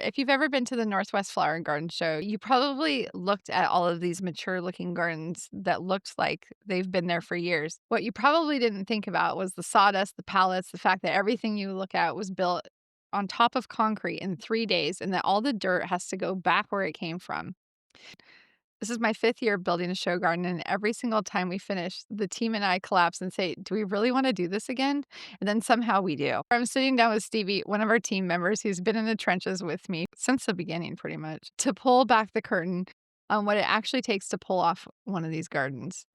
If you've ever been to the Northwest Flower and Garden Show, you probably looked at all of these mature looking gardens that looked like they've been there for years. What you probably didn't think about was the sawdust, the pallets, the fact that everything you look at was built on top of concrete in 3 days and that all the dirt has to go back where it came from. This is my 5th year building a show garden, and every single time we finish, the team and I collapse and say, "Do we really wanna do this again?" And then somehow we do. I'm sitting down with Stevie, one of our team members who's been in the trenches with me since the beginning pretty much, to pull back the curtain on what it actually takes to pull off one of these gardens.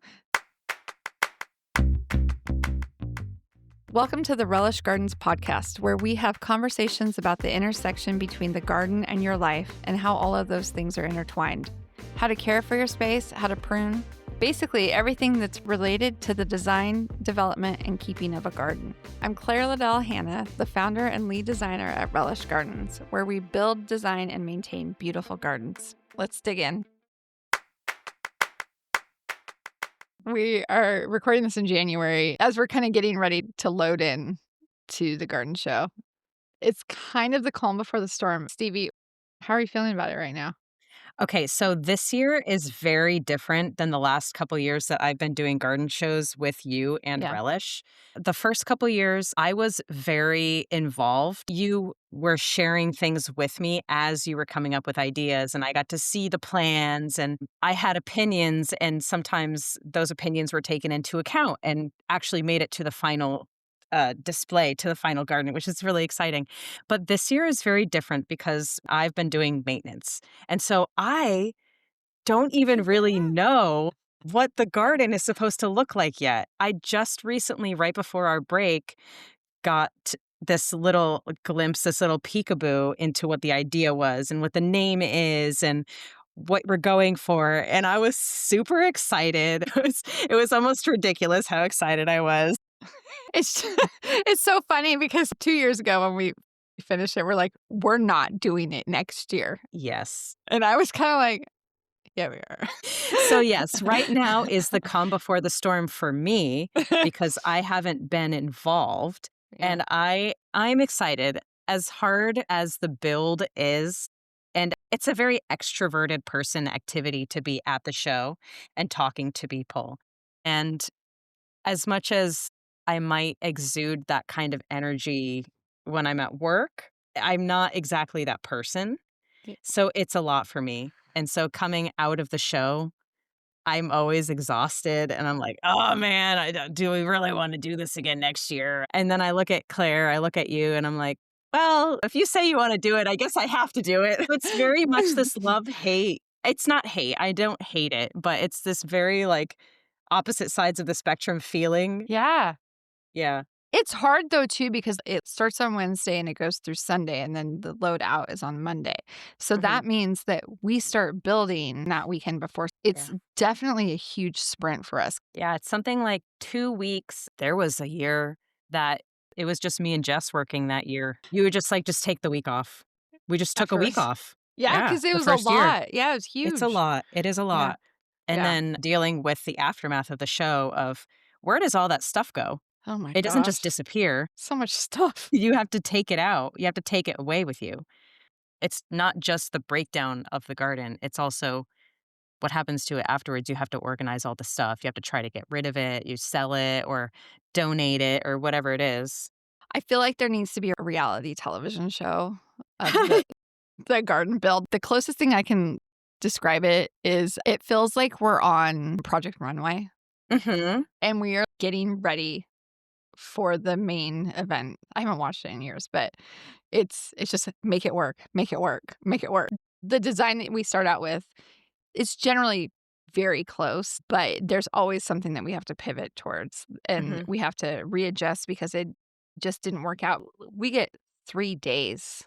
Welcome to the Relish Gardens podcast, where we have conversations about the intersection between the garden and your life and how all of those things are intertwined. How to care for your space, how to prune, basically everything that's related to the design, development, and keeping of a garden. I'm Claire Liddell Hanna, the founder and lead designer at Relish Gardens, where we build, design, and maintain beautiful gardens. Let's dig in. We are recording this in January as we're kind of getting ready to load in to the garden show. It's kind of the calm before the storm. Stevie, how are you feeling about it right now? Okay, so this year is very different than the last couple years that I've been doing garden shows with you and Yeah. Relish. The first couple years, I was very involved. You were sharing things with me as you were coming up with ideas, and I got to see the plans, and I had opinions, and sometimes those opinions were taken into account and actually made it to the final display, to the final garden, which is really exciting. But this year is very different because I've been doing maintenance. And so I don't even really know what the garden is supposed to look like yet. I just recently, right before our break, got this little glimpse, this little peekaboo into what the idea was and what the name is and what we're going for. And I was super excited. It was almost ridiculous how excited I was. It's it's so funny because 2 years ago when we finished it, we're like, "We're not doing it next year." Yes. And I was kinda like, "Yeah, we So, are." yes, right now is the calm before the storm for me because I haven't been involved, Yeah, and I'm excited. As hard as the build is, and it's a very extroverted person activity to be at the show and talking to people, and as much as I might exude that kind of energy when I'm at work, I'm not exactly that person, yeah. so it's a lot for me, and so coming out of the show I'm always exhausted and I'm like, "Oh, man, I don't do we really wanna do this again next year?" And then I look at Claire, I look at you, and I'm like, "Well, if you say you wanna do it, I guess I have to do it." It's very much this love-hate. It's not hate, I don't hate it, but it's this very, like, opposite sides of the spectrum feeling. Yeah. Yeah. It's hard though too because it starts on Wednesday and it goes through Sunday, and then the load out is on Monday. So Mhm. that means that we start building that weekend before. It's Yeah. definitely a huge sprint for us Yeah, it's something like 2 weeks. There was a year that it was just me and Jess working that year. You would just, like, just take the week off. We just at took a week first. off. Yeah, Yeah, because it the was a first year. lot. Yeah, it was It's a huge. lot. It is a Yeah, lot. And yeah. then dealing with the aftermath of the show of where does all that stuff go? Oh my It doesn't just gosh. disappear. So much stuff. You have to take it out. You have to take it away with you. It's not just the breakdown of the garden, it's also what happens to it afterwards. You have to organize all the stuff. You have to try to get rid of it. You sell it or donate it or whatever it is. I feel like there needs to be a reality television show of the garden build. The closest thing I can describe it is it feels like we're on Project Runway Mhm. and we are getting ready for the main event. I haven't watched it in years, but it's just make it work, make it work, make it work. The design that we start out with is generally very close, but there's always something that we have to pivot towards and Mhm. we have to readjust because it just didn't work out. We get 3 days.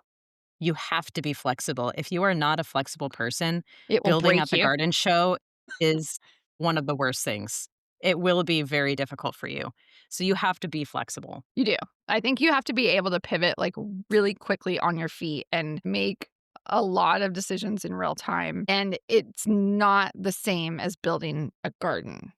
You have to be flexible. If you are not a flexible person, It will building at break the you. garden show is one of the worst things. It will be very difficult for you. So you have to be flexible. You do. I think you have to be able to pivot, like, really quickly on your feet and make a lot of decisions in real time, and it's not the same as building a garden.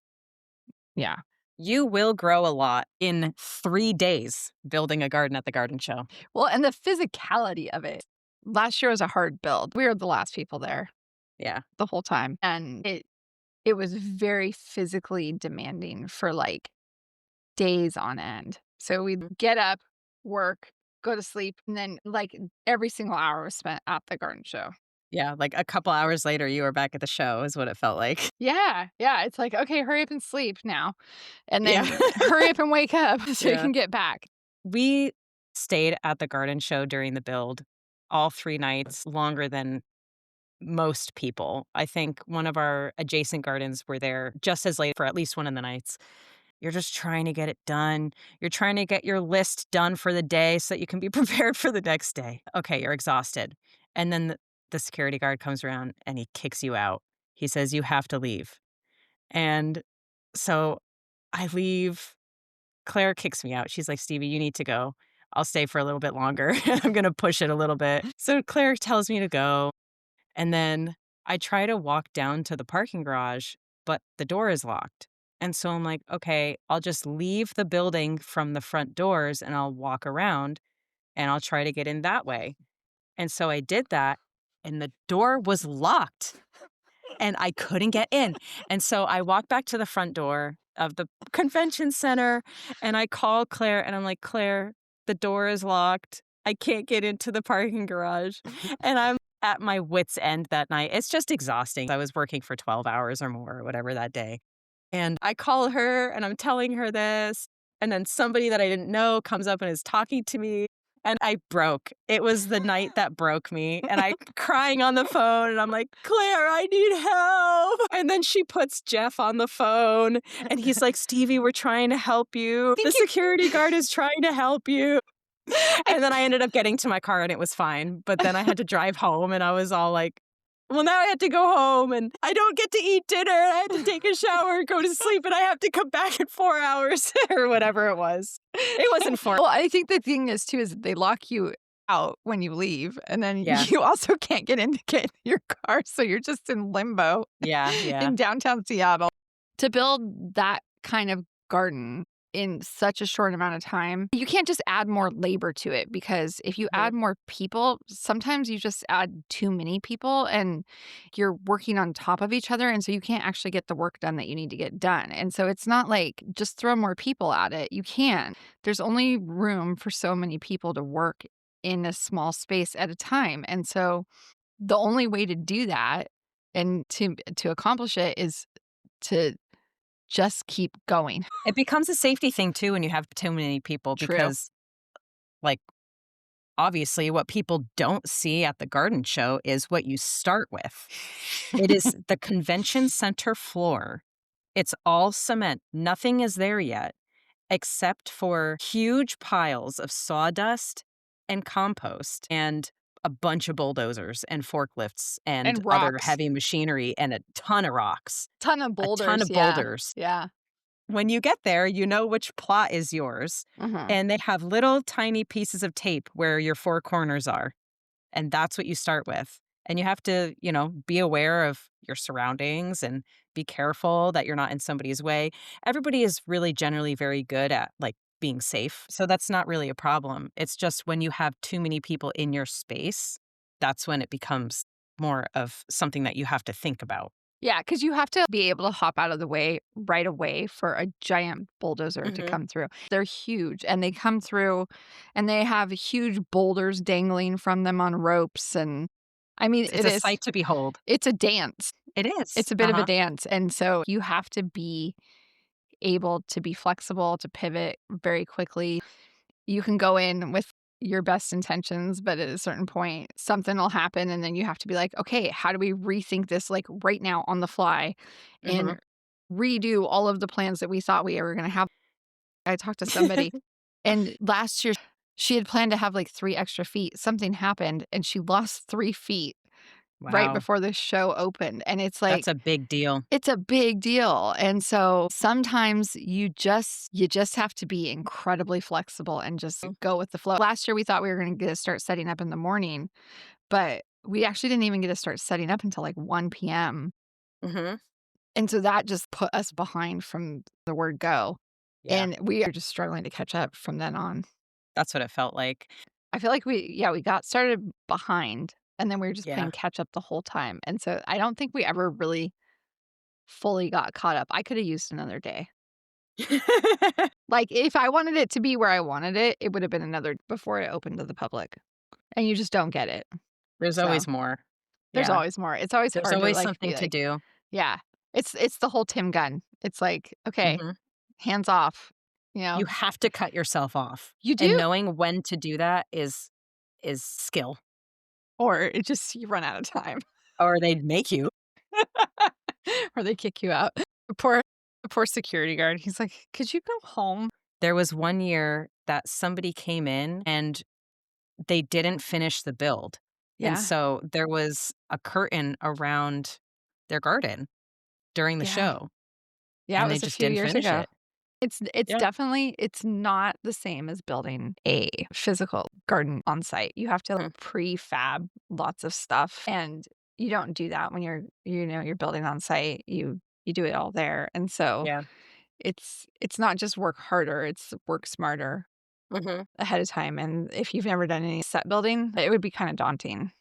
Yeah. You will grow a lot in 3 days building a garden at the garden show. Well, and the physicality of it. Last year was a hard build. We were the last people there Yeah. the whole time, and it was very physically demanding for, like, days on end. So we'd get up, work, go to sleep, and then, like, every single hour was spent at the garden show. Yeah, like, a couple hours later, you were back at the show is what it felt like. Yeah, yeah, it's like, "Okay, hurry up and sleep now, and Yeah. then hurry up and wake up so you Yeah. can get back." We stayed at the garden show during the build all 3 nights, longer than most people. I think one of our adjacent gardens were there just as late for at least one of the nights. You're just trying to get it done. You're trying to get your list done for the day so that you can be prepared for the next day. Okay, you're exhausted. And then the security guard comes around and he kicks you out. He says, "You have to leave." And so I leave. Claire kicks me out. She's like, "Stevie, you need to go. I'll stay for a little bit longer. I'm going to push it a little bit." So Claire tells me to go. And then I try to walk down to the parking garage, but the door is locked. And so I'm like, okay, I'll just leave the building from the front doors and I'll walk around and I'll try to get in that way. And so I did that and the door was locked and I couldn't get in. And so I walked back to the front door of the convention center and I call Claire and I'm like, "Claire, the door is locked. I can't get into the parking garage." And I'm at my wits' end that night. It's just exhausting. I was working for 12 hours or more or whatever that day. And I call her and I'm telling her this. And then somebody that I didn't know comes up and is talking to me. And I broke. It was the night that broke me. And I crying on the phone and I'm like, "Claire, I need help." And then she puts Jeff on the phone and he's like, "Stevie, we're trying to help you. The Think you security guard is trying to help you." I And then I ended up getting to my car and it was fine. But then I had to drive home and I was all like, well, now I have to go home and I don't get to eat dinner. I have to take a shower, go to sleep, and I have to come back in 4 hours or whatever it was. It wasn't 4. Well, I think the thing is too is they lock you out when you leave, and then Yeah. you also can't get in your car, so you're just in limbo Yeah. Yeah. in downtown Seattle. To build that kind of garden in such a short amount of time, you can't just add more labor to it because if you Mhm. add more people, sometimes you just add too many people and you're working on top of each other. And so you can't actually get the work done that you need to get done. And so it's not like just throw more people at it. You can. There's only room for so many people to work in a small space at a time. And so the only way to do that and to accomplish it is to just keep going. It becomes a safety thing too when you have too many people True. because, like, obviously, what people don't see at the garden show is what you start with. It is the convention center floor. It's all cement. Nothing is there yet except for huge piles of sawdust and compost and a bunch of bulldozers and forklifts and And other rocks. heavy machinery and a ton of rocks, Ton of a ton boulders, of yeah. boulders. Yeah. When you get there, you know which plot is yours, Mhm. and they have little tiny pieces of tape where your 4 corners are, and that's what you start with. And you have to, be aware of your surroundings and be careful that you're not in somebody's way. Everybody is really generally very good at, like, being safe, so that's not really a problem. It's just when you have too many people in your space, that's when it becomes more of something that you have to think about. Yeah, because you have to be able to hop out of the way right away for a giant bulldozer to Mhm. come through. They're huge, and they come through, and they have huge boulders dangling from them on ropes, and I mean, It's a sight to behold. it's a dance. It is. It's a bit of a Uh-huh. dance, and so you have to be able to be flexible, to pivot very quickly. You can go in with your best intentions, but at a certain point, something will happen, and then you have to be like, "Okay, how do we rethink this, like, right now on the fly Mhm. and redo all of the plans that we thought we were gonna have?" I talked to somebody, and last year, she had planned to have, like, 3 extra feet. Something happened, and she lost 3 feet right Wow. before the show opened, and it's like That's a big deal. it's a big deal, and so sometimes you just have to be incredibly flexible and just Mm. go with the flow. Last year, we thought we were gonna get to start setting up in the morning, but we actually didn't even get to start setting up until, like, 1 p.m., Mhm. and so that just put us behind from the word go, Yeah. and we are just struggling to catch up from then on. That's what it felt like. I feel like we got started behind, and then we were just Yeah. playing catch up the whole time, and so I don't think we ever really fully got caught up. I coulda used another day. Like, if I wanted it to be where I wanted it, it would have been another before it opened to the public, and you just don't get it. There's So, always more. there's Yeah. always more. It's always There's hard to, always like, something be to like do. yeah. It's the whole Tim gun. It's like, "Okay, Mhm. hands off," you know? You have to cut yourself off, You and do, knowing when to do that is skill, or it just you run out of time, or they'd make you. or they kick you out. The poor security guard, he's like, "Could you go home?" There was one year that somebody came in and they didn't finish the build, and Yeah, so there was a curtain around their garden during the yeah. show, Yeah, it and they was a just few didn't years finish ago. it. It's Yeah. definitely it's not the same as building a physical garden on site. You have to Mhm. prefab lots of stuff, and you don't do that when you're building on site. You do it all there, and so Yeah. it's not just work harder, it's work smarter Mhm. ahead of time, and if you've never done any set building, it would be kinda daunting.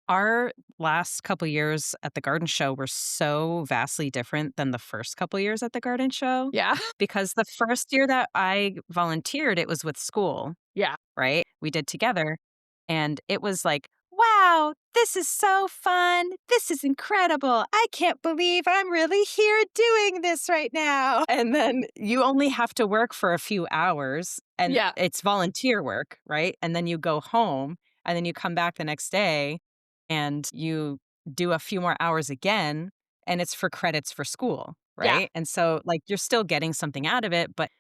Our last couple years at the garden show were so vastly different than the first couple years at the garden show, Yeah. because the first year that I volunteered, it was with school, Yeah. right? We did together, and it was like, "Wow, this is so fun. This is incredible. I can't believe I'm really here doing this right now." And then you only have to work for a few hours, and Yeah. it's volunteer work, right? And then you go home, and then you come back the next day, and you do a few more hours again, and it's for credits for school, Yeah. right? And so, like, you're still getting something out of it, but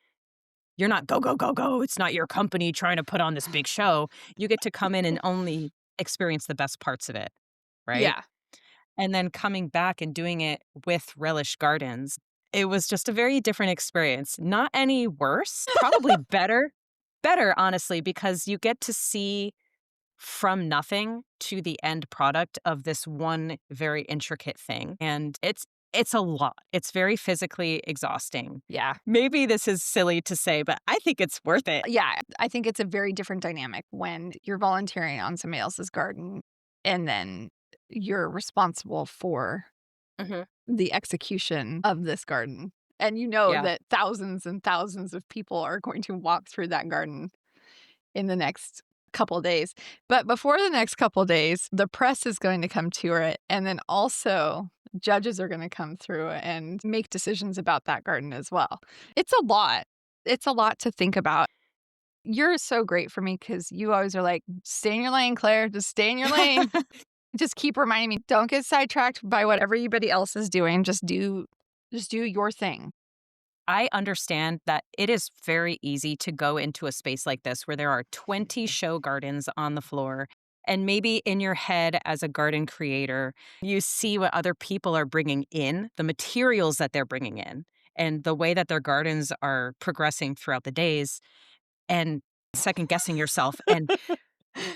you're not go, go, go, go. It's not your company trying to put on this big show. You get to come in and only experience the best parts of it, right? Yeah. And then coming back and doing it with Relish Gardens, it was just a very different experience. Not any worse, probably better. Better, honestly, because you get to see from nothing to the end product of this one very intricate thing, and it's a lot. It's very physically exhausting. Yeah. Maybe this is silly to say, but I think it's worth it. Yeah, I think it's a very different dynamic when you're volunteering on somebody else's garden and then you're responsible for Mhm. the execution of this garden. And you know Yeah. that thousands and thousands of people are going to walk through that garden in the next couple days. But before the next couple days, the press is going to come tour it. And then also, judges are going to come through and make decisions about that garden as well. It's a lot. It's a lot to think about. You're so great for me because you always are like, "Stay in your lane, Claire. Just stay in your lane." Just keep reminding me, "Don't get sidetracked by what everybody else is doing. Just do your thing." I understand that it is very easy to go into a space like this where there are 20 show gardens on the floor. And maybe in your head, as a garden creator, you see what other people are bringing in, the materials that they're bringing in, and the way that their gardens are progressing throughout the days, and second guessing yourself. And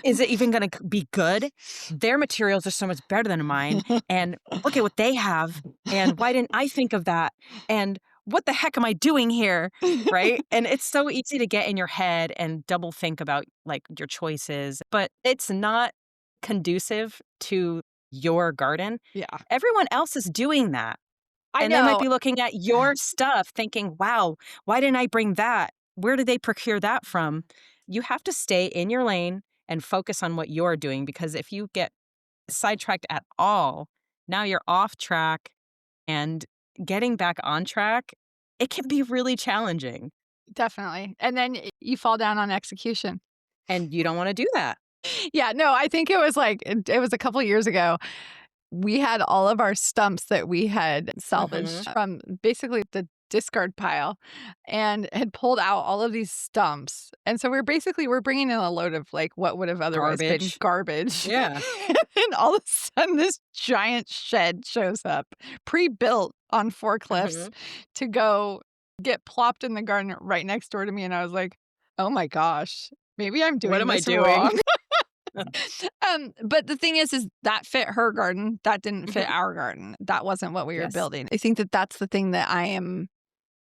is it even gonna be good? Their materials are so much better than mine, and look at what they have, and why didn't I think of that? And what the heck am I doing here? Right? And it's so easy to get in your head and double think about, like, your choices, but it's not conducive to your garden. Yeah. Everyone else is doing that. I And they might know. be looking at your stuff thinking, "Wow, why didn't I bring that? Where did they procure that from?" You have to stay in your lane and focus on what you're doing, because if you get sidetracked at all, now you're off track, and getting back on track, it can be really challenging, Definitely. And then you fall down on execution. and you don't wanna do that. Yeah, no, I think it was like it was a couple years ago. We had all of our stumps that we had Mhm. salvaged from basically the discard pile and had pulled out all of these stumps. And so we're bringing in a load of like what would have otherwise been Garbage. garbage. Yeah. And all of a sudden this giant shed shows up, pre-built on forklifts Mhm. to go get plopped in the garden right next door to me. And I was like, oh my gosh, maybe I'm What doing am I this doing? wrong. But the thing is that fit her garden. That didn't fit Mhm. our garden. That wasn't what we were Yes. building. I think that that's the thing that I am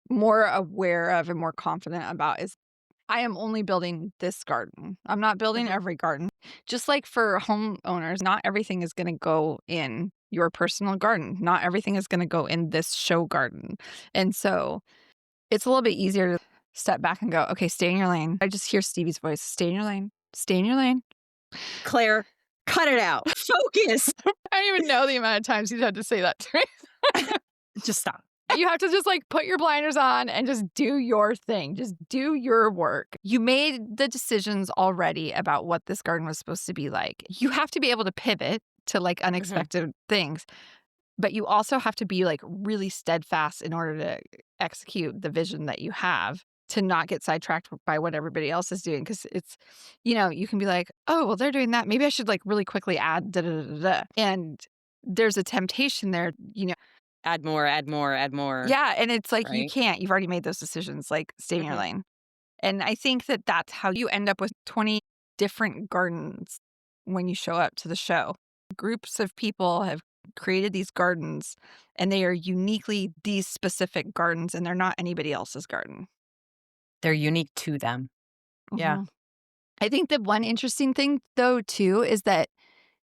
more aware of and more confident about is I am only building this garden. I'm not building Mhm. every garden. Just like for homeowners, not everything is gonna go in your personal garden. Not everything is gonna go in this show garden. And so it's a little bit easier to step back and go, "Okay, stay in your lane." I just hear Stevie's voice, "Stay in your lane. Stay in your lane." Claire, cut it out. Focus. I don't even know the amount of times he's had to say that to me. Just stop. You have to just, like, put your blinders on and just do your thing. Just do your work. You made the decisions already about what this garden was supposed to be like. You have to be able to pivot to, like, Mhm. unexpected things, but you also have to be, like, really steadfast in order to execute the vision that you have, to not get sidetracked by what everybody else is doing. Because it's you can be like, "Oh, well, they're doing that. Maybe I should, like, really quickly add da da da da da," and there's a temptation there, Add more, add more, add more, yeah, and it's like, you right? can't. You've already made those decisions, like, stay in your Mhm. lane. And I think that that's how you end up with 20 different gardens when you show up to the show. Groups of people have created these gardens, and they are uniquely these specific gardens, and they're not anybody else's garden. They're unique to them. Yeah. Mhm. I think that one interesting thing, though, too, is that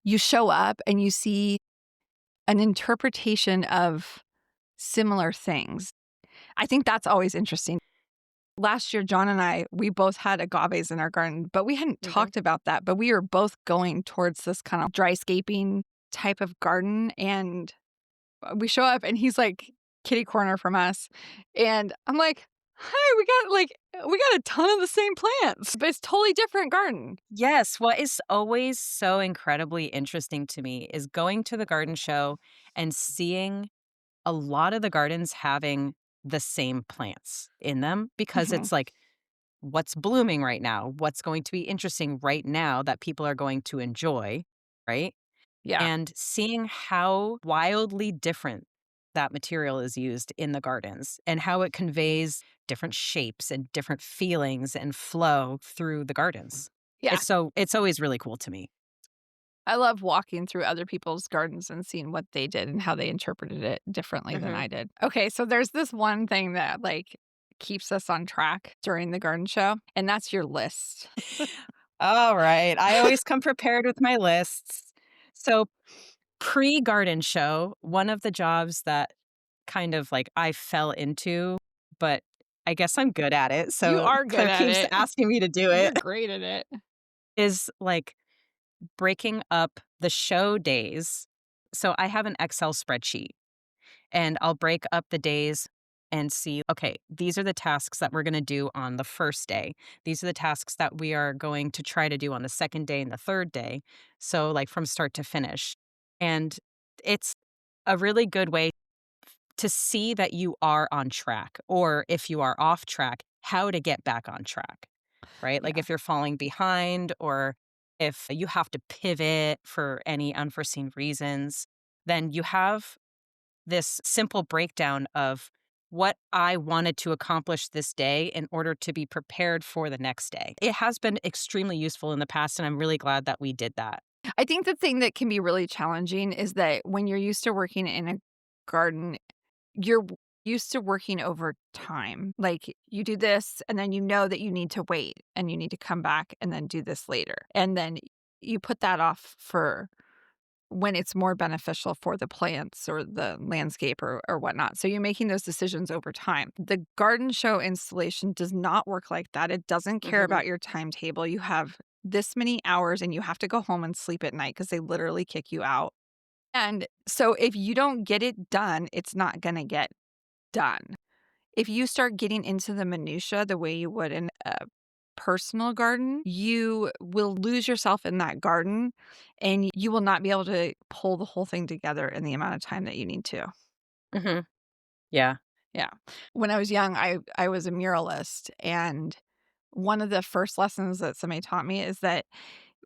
you show up and you see an interpretation of similar things. I think that's always interesting. Last year, John and I, we both had agaves in our garden, but we hadn't Mhm. talked about that. But we were both going towards this kind of dryscaping type of garden. And we show up and he's like kitty corner from us. And I'm like, hi, we got a ton of the same plants, but it's totally different garden. Yes, what is always so incredibly interesting to me is going to the garden show and seeing a lot of the gardens having the same plants in them because Hmm. it's like, what's blooming right now? What's going to be interesting right now that people are going to enjoy, right? Yeah. And seeing how wildly different that material is used in the gardens and how it conveys different shapes and different feelings and flow through the gardens. Yeah. It's always really cool to me. I love walking through other people's gardens and seeing what they did and how they interpreted it differently than Mhm. I did. Okay, so there's this one thing that, like, keeps us on track during the garden show, and that's your list. All right. I always come prepared with my lists. So, pre-garden show, one of the jobs that kind of like I fell into, but I guess I'm good at it. You So, are good Claire at keeps it. asking me to do You're it, great at it. is like breaking up the show days. So, I have an Excel spreadsheet and I'll break up the days and see, okay, these are the tasks that we're going to do on the first day. These are the tasks that we are going to try to do on the second day and the third day. So, like from start to finish. And it's a really good way to see that you are on track, or if you are off track, how to get back on track, right? Like Yeah. if you're falling behind or if you have to pivot for any unforeseen reasons, then you have this simple breakdown of what I wanted to accomplish this day in order to be prepared for the next day. It has been extremely useful in the past, and I'm really glad that we did that. I think the thing that can be really challenging is that when you're used to working in a garden, you're used to working over time. Like, you do this, and then you know that you need to wait, and you need to come back and then do this later. And then you put that off for when it's more beneficial for the plants or the landscape or whatnot. So you're making those decisions over time. The garden show installation does not work like that. It doesn't care Mhm. about your timetable. You have this many hours and you have to go home and sleep at night because they literally kick you out. And so if you don't get it done, it's not going to get done. If you start getting into the minutia the way you would in a personal garden, you will lose yourself in that garden and you will not be able to pull the whole thing together in the amount of time that you need to. Mhm. Yeah. Yeah. When I was young, I was a muralist, and one of the first lessons that somebody taught me is that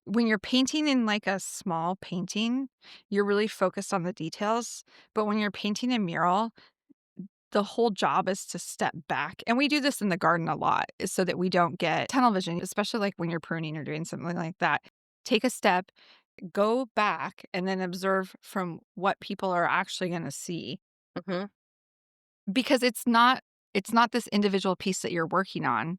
when you're painting in like a small painting, you're really focused on the details, but when you're painting a mural, the whole job is to step back, and we do this in the garden a lot, is so that we don't get tunnel vision, especially, like, when you're pruning or doing something like that. Take a step, go back, and then observe from what people are actually gonna see, Mhm. because it's not this individual piece that you're working on.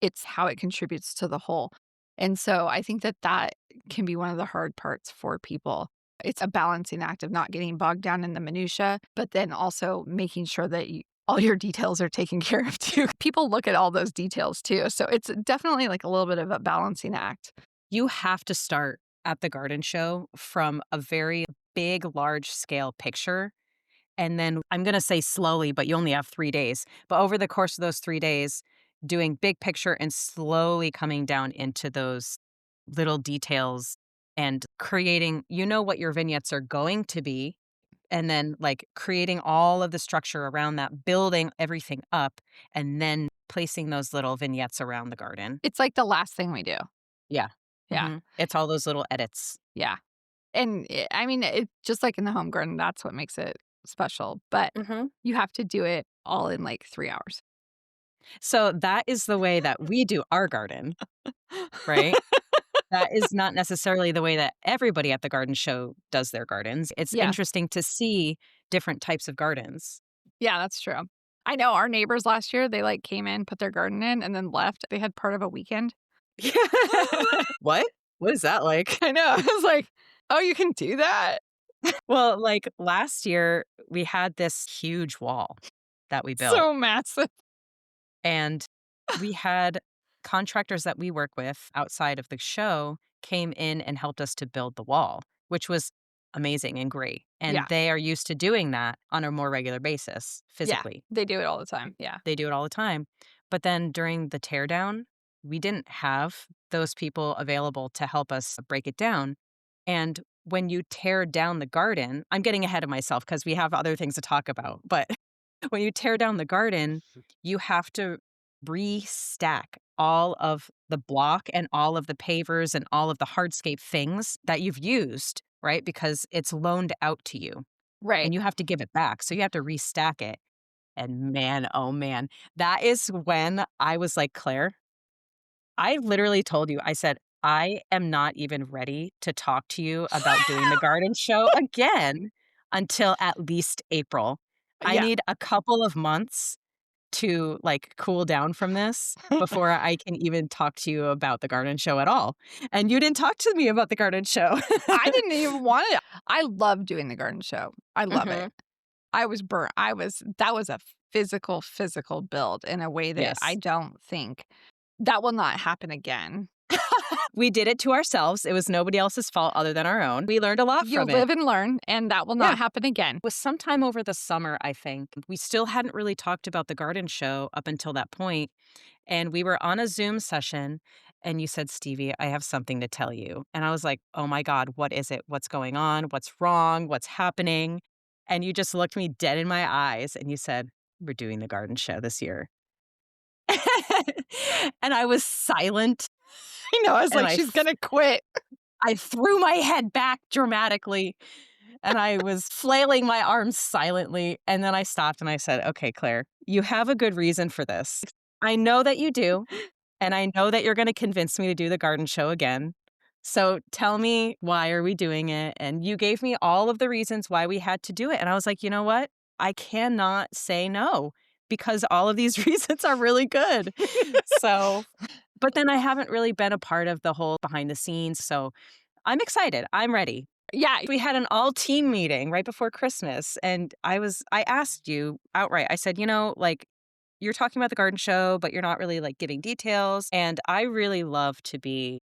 It's how it contributes to the whole. And so I think that that can be one of the hard parts for people. It's a balancing act of not getting bogged down in the minutia, but then also making sure that all your details are taken care of too. People look at all those details too. So it's definitely like a little bit of a balancing act. You have to start at the garden show from a very big, large scale picture. And then I'm going to say slowly, but you only have 3 days. But over the course of those 3 days, doing big picture and slowly coming down into those little details and creating, what your vignettes are going to be. And then like creating all of the structure around that, building everything up, and then placing those little vignettes around the garden. It's like the last thing we do. Yeah. Yeah. It's all those little edits. Yeah. And I mean, it's just like in the home garden, that's what makes it special. But Mhm. you have to do it all in like 3 hours. So that is the way that we do our garden, right? That is not necessarily the way that everybody at the garden show does their gardens. It's Yeah. interesting to see different types of gardens. Yeah, that's true. I know our neighbors last year, they like came in, put their garden in, and then left. They had part of a weekend. What? What is that like? I know. I was like, oh, you can do that? Well, like last year, we had this huge wall that we built, So massive. and we had contractors that we work with outside of the show came in and helped us to build the wall, which was amazing and great. And Yeah. they are used to doing that on a more regular basis Yeah. physically. They do it all the time. Yeah. They do it all the time. But then during the teardown, we didn't have those people available to help us break it down. And when you tear down the garden, I'm getting ahead of myself because we have other things to talk about. But when you tear down the garden, you have to restack all of the block and all of the pavers and all of the hardscape things that you've used, right? Because it's loaned out to you Right. and you have to give it back. So you have to restack it. And man, oh man, that is when I was like, Claire, I literally told you, I said, I am not even ready to talk to you about doing the garden show again until at least April. I Yeah. need a couple of months to like cool down from this before I can even talk to you about the garden show at all. And you didn't talk to me about the garden show. I didn't even want it. I love doing the garden show. I love it. Mhm. I was burnt. That was a physical build in a way that I Yes. don't think that will not happen again. We did it to ourselves. It was nobody else's fault other than our own. We learned a lot You from it. live and learn, and that will Yeah. not happen again. Was sometime over the summer, I think. We still hadn't really talked about the garden show up until that point, and we were on a Zoom session, and you said, "Stevie, I have something to tell you." And I was like, "Oh my god, what is it? What's going on? What's wrong? What's happening?" And you just looked me dead in my eyes, and you said, "We're doing the garden show this year." And I was silent, I know, I was and like, "She's gonna quit." I threw my head back dramatically, and I was flailing my arms silently, and then I stopped and I said, "Okay, Claire, you have a good reason for this. I know that you do, and I know that you're gonna convince me to do the garden show again. So tell me, why are we doing it?" And you gave me all of the reasons why we had to do it, and I was like, "You know what? I cannot say no because all of these reasons are really good." So but then I haven't really been a part of the whole behind the scenes, so I'm excited. I'm ready. Yeah, We had an all team meeting right before Christmas, and I asked you outright. I said, like, you're talking about the garden show, but you're not really like giving details. And I really love to be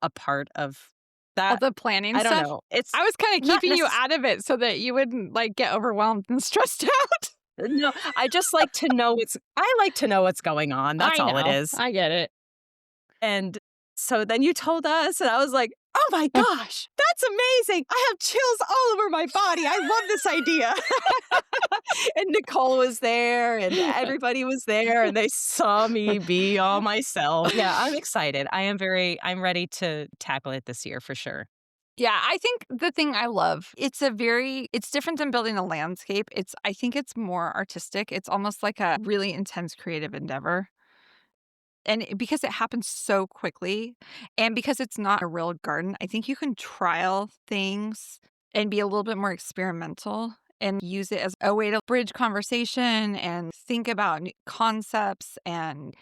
a part of all that. the planning I don't stuff. know. It's I was kinda not keeping you necessarily, out of it so that you wouldn't, like, get overwhelmed and stressed out. no, I like to know what's going on. That's I all it know. is. I get it. And so then you told us, and I was like, "Oh my gosh, that's amazing. I have chills all over my body. I love this idea." And Nicole was there, and everybody was there, and they saw me be all myself. Yeah, I'm excited. I'm ready to tackle it this year for sure. Yeah, I think the thing I love, it's different than building a landscape. I think it's more artistic. It's almost like a really intense creative endeavor. And because it happens so quickly and because it's not a real garden, I think you can trial things and be a little bit more experimental and use it as a way to bridge conversation and think about new concepts and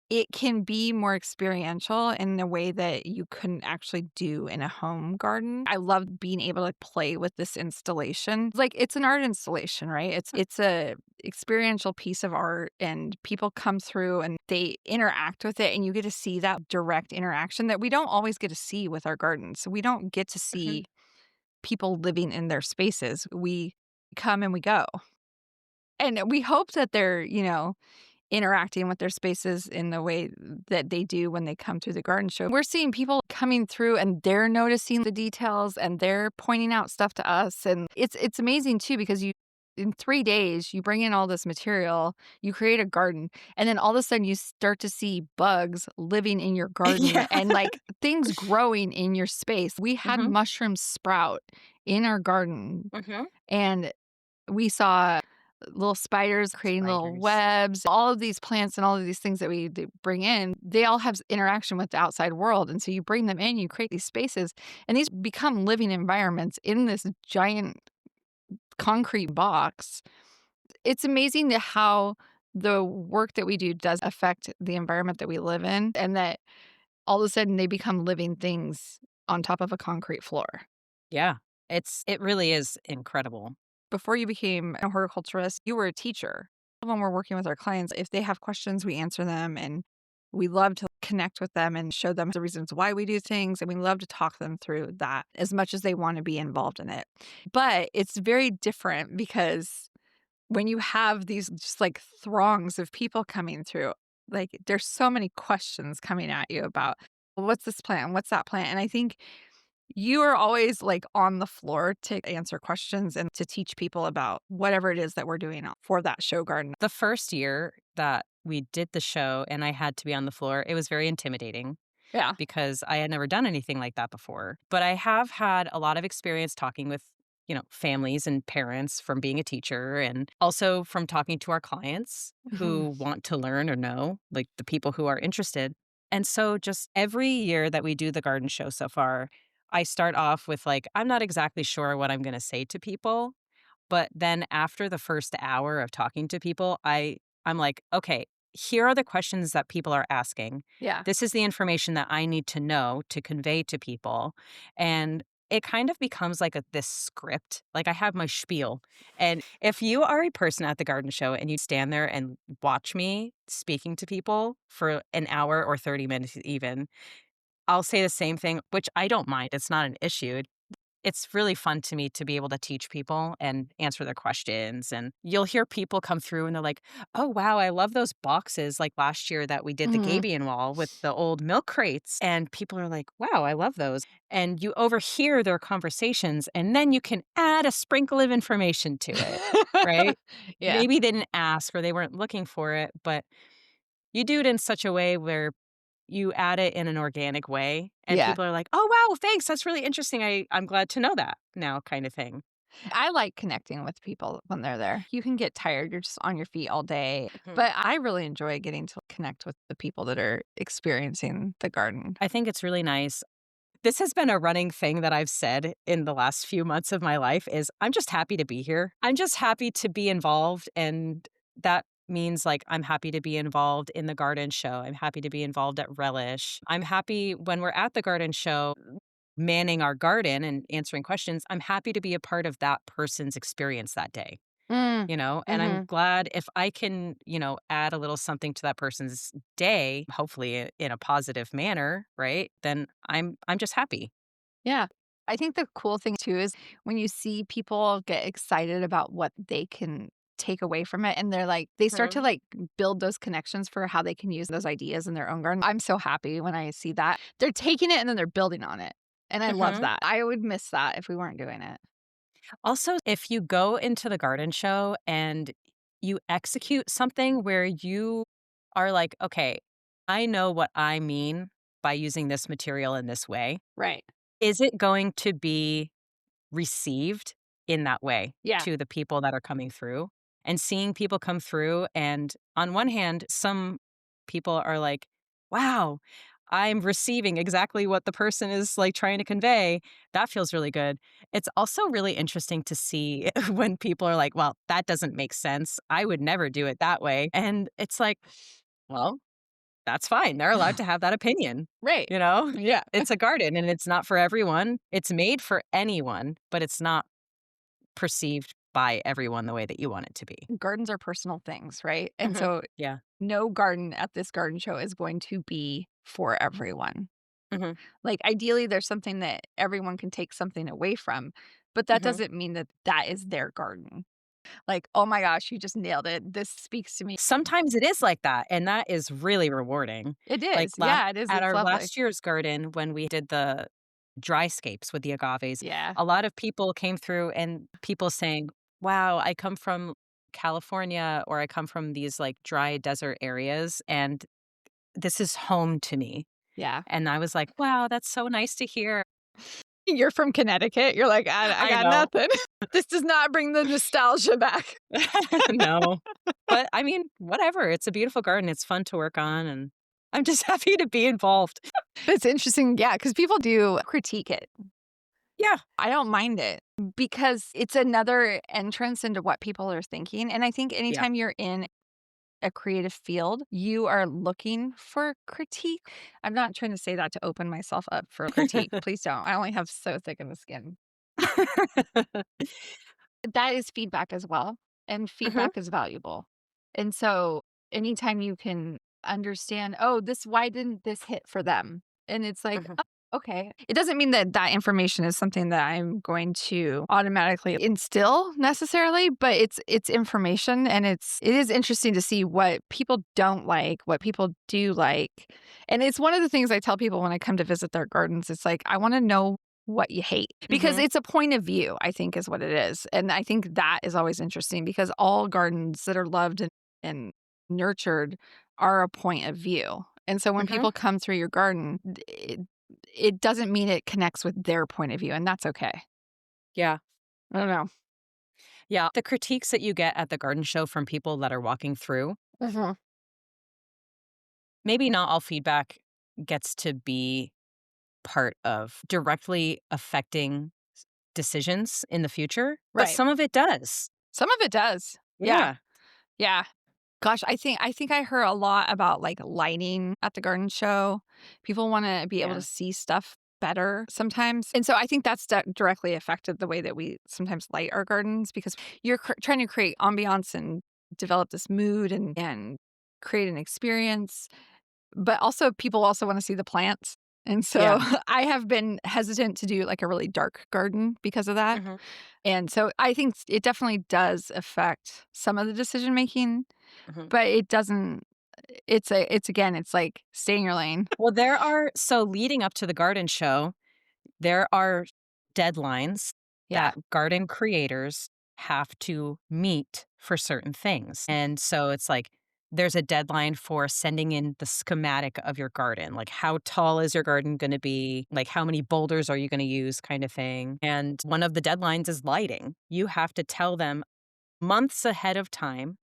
it can be more experiential in a way that you couldn't actually do in a home garden. I love being able to play with this installation. Like, it's an art installation, right? It's a experiential piece of art, and people come through and they interact with it, and you get to see that direct interaction that we don't always get to see with our gardens. We don't get to Mhm. see people living in their spaces. We come and we go. And we hope that they're, interacting with their spaces in the way that they do when they come through the garden show. We're seeing people coming through and they're noticing the details and they're pointing out stuff to us. And it's amazing too because you in 3 days you bring in all this material, you create a garden, and then all of a sudden you start to see bugs living in your garden Yeah. and like things growing in your space. We had Mhm. mushrooms sprout in our garden Mhm. and we saw little spiders creating little Spiders. webs. All of these plants and all of these things that we bring in, they all have interaction with the outside world. And so you bring them in, you create these spaces, and these become living environments in this giant concrete box. It's amazing how the work that we do does affect the environment that we live in, and that all of a sudden they become living things on top of a concrete floor. Yeah. It really is incredible. Before you became a horticulturist, you were a teacher. When we're working with our clients, if they have questions, we answer them and we love to connect with them and show them the reasons why we do things. And we love to talk them through that as much as they want to be involved in it. But it's very different because when you have these just like throngs of people coming through, like there's so many questions coming at you about what's this plant? What's that plant? And I think you are always, like, on the floor to answer questions and to teach people about whatever it is that we're doing for that show garden. The first year that we did the show and I had to be on the floor, it was very intimidating Yeah. because I had never done anything like that before. But I have had a lot of experience talking with, families and parents from being a teacher and also from talking to our clients Mhm. who want to learn or know, like the people who are interested. And so just every year that we do the garden show so far, I start off with like, I'm not exactly sure what I'm going to say to people. But then after the first hour of talking to people, I'm like, "Okay, here are the questions that people are asking. Yeah. This is the information that I need to know to convey to people." And it kind of becomes like this script. Like I have my spiel. And if you are a person at the garden show and you stand there and watch me speaking to people for an hour or 30 minutes even, I'll say the same thing, which I don't mind. It's not an issue. It's really fun to me to be able to teach people and answer their questions, and you'll hear people come through and they're like, "Oh, wow, I love those boxes," like last year that we did the Mhm. gabion wall with the old milk crates, and people are like, "Wow, I love those," and you overhear their conversations, and then you can add a sprinkle of information to it, right? Yeah. Maybe they didn't ask or they weren't looking for it, but you do it in such a way where you add it in an organic way, and Yeah. people are like, "Oh, wow, thanks, that's really interesting, I'm glad to know that now," kind of thing. I like connecting with people when they're there. You can get tired, you're just on your feet all day, Mhm. but I really enjoy getting to connect with the people that are experiencing the garden. I think it's really nice. This has been a running thing that I've said in the last few months of my life is, "I'm just happy to be here. I'm just happy to be involved," and that means, like, I'm happy to be involved in the garden show, I'm happy to be involved at Relish. I'm happy when we're at the garden show manning our garden and answering questions, I'm happy to be a part of that person's experience that day, Mm. and I'm Mhm. glad if I can, add a little something to that person's day, hopefully in a positive manner, right? Then I'm just happy. Yeah. I think the cool thing too is when you see people get excited about what they can take away from it and they're like they start to Mhm. like build those connections for how they can use those ideas in their own garden. I'm so happy when I see that. They're taking it and then they're building on it. And I love Mhm. that. I would miss that if we weren't doing it. Also, if you go into the garden show and you execute something where you are like, "Okay, I know what I mean by using this material in this way," Right. is it going to be received in that way Yeah. to the people that are coming through? And seeing people come through, and on one hand, some people are like, "Wow, I'm receiving exactly what the person is, like, trying to convey." That feels really good. It's also really interesting to see when people are like, "Well, that doesn't make sense. I would never do it that way." And it's like, well, That's fine. They're allowed to have that opinion, Right. you know? Yeah. It's a garden and it's not for everyone. It's made for anyone, but it's not perceived by everyone the way that you want it to be. Gardens are personal things, right? And Mhm. so Yeah. no garden at this garden show is going to be for everyone. Mhm. Like, ideally, there's something that everyone can take something away from, but that Mhm. doesn't mean that that is their garden. Like, "Oh my gosh, you just nailed it. This speaks to me." Sometimes it is like that, and that is really rewarding. It Like, is. Yeah, it is. at It's our lovely. last year's garden, when we did the dryscapes with the agaves, Yeah. a lot of people came through and people saying, "Wow, I come from California, or I come from these, like, dry desert areas, and this is home to me." Yeah. And I was like, "Wow, that's so nice to hear." You're from Connecticut. You're like, I I got know. nothing. This does not bring the nostalgia back." No. But, I mean, whatever, it's a beautiful garden, it's fun to work on, and I'm just happy to be involved. It's interesting, yeah, because people do critique it. Yeah. I don't mind it because it's another entrance into what people are thinking, and I think Yeah. anytime you're in a creative field, you are looking for critique. I'm not trying to say that to open myself up for critique. Please don't. I only have so thick of a skin. That is feedback as well, and Mhm, feedback is valuable. And so anytime you can understand, "Oh, why didn't this hit for them?" And it's like, mhm, "Oh, okay." It doesn't mean that that information is something that I'm going to automatically instill necessarily, but it's information, and it is interesting to see what people don't like, what people do like. And it's one of the things I tell people when I come to visit their gardens. It's like, I wanna know what you hate, because mhm, it's a point of view, I think, is what it is. And I think that is always interesting because all gardens that are loved and nurtured are a point of view. And so when mhm. people come through your garden, it doesn't mean it connects with their point of view, and that's okay. Yeah. I don't know. Yeah, the critiques that you get at the garden show from people that are walking through, Mhm. maybe not all feedback gets to be part of directly affecting decisions in the future, but Right. some of it does. Some of it does. Yeah. Yeah, Yeah. Gosh, I think I heard a lot about, like, lighting at the garden show. People wanna be able to yeah. see stuff better sometimes, and so I think that's directly affected the way that we sometimes light our gardens, because you're trying to create ambiance and develop this mood and create an experience, but also people also wanna see the plants, and so Yeah. I have been hesitant to do, like, a really dark garden because of that, Mhm, and so I think it definitely does affect some of the decision making, mhm. but it doesn't. It's again, it's like, stay in your lane. Well, leading up to the garden show, there are deadlines Yeah, that garden creators have to meet for certain things. And so it's like there's a deadline for sending in the schematic of your garden. Like, how tall is your garden going to be? Like, how many boulders are you going to use, kind of thing. And one of the deadlines is lighting. You have to tell them months ahead of time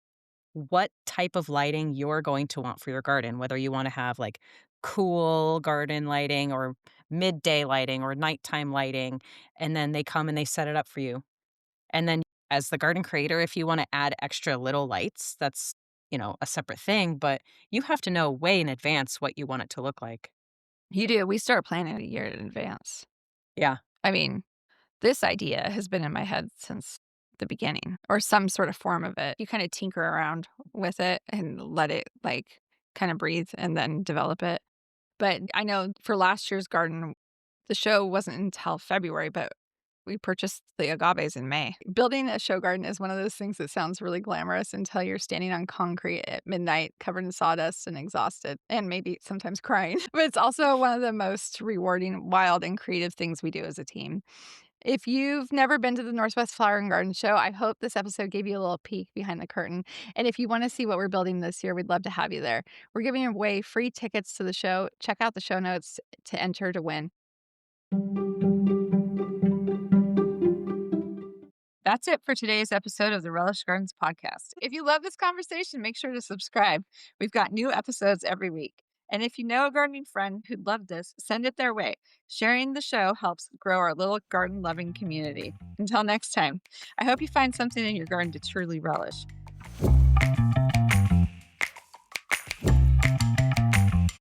what type of lighting you're going to want for your garden, whether you want to have like cool garden lighting or midday lighting or nighttime lighting. And then they come and they set it up for you. And then as the garden creator, if you want to add extra little lights, that's, a separate thing, but you have to know way in advance what you want it to look like. you do. We start planning a year in advance. Yeah. I mean, this idea has been in my head since the beginning, or some sort of form of it. You kinda tinker around with it and let it, like, kinda breathe and then develop it. But I know for last year's garden, the show wasn't until February, but we purchased the agaves in May. Building a show garden is one of those things that sounds really glamorous until you're standing on concrete at midnight, covered in sawdust and exhausted, and maybe sometimes crying. But it's also one of the most rewarding, wild, and creative things we do as a team. If you've never been to the Northwest Flower and Garden Show, I hope this episode gave you a little peek behind the curtain. And if you want to see what we're building this year, we'd love to have you there. We're giving away free tickets to the show. Check out the show notes to enter to win. That's it for today's episode of the Relish Gardens podcast. If you love this conversation, make sure to subscribe. We've got new episodes every week. And if you know a gardening friend who'd love this, send it their way. Sharing the show helps grow our little garden loving community. Until next time, I hope you find something in your garden to truly relish.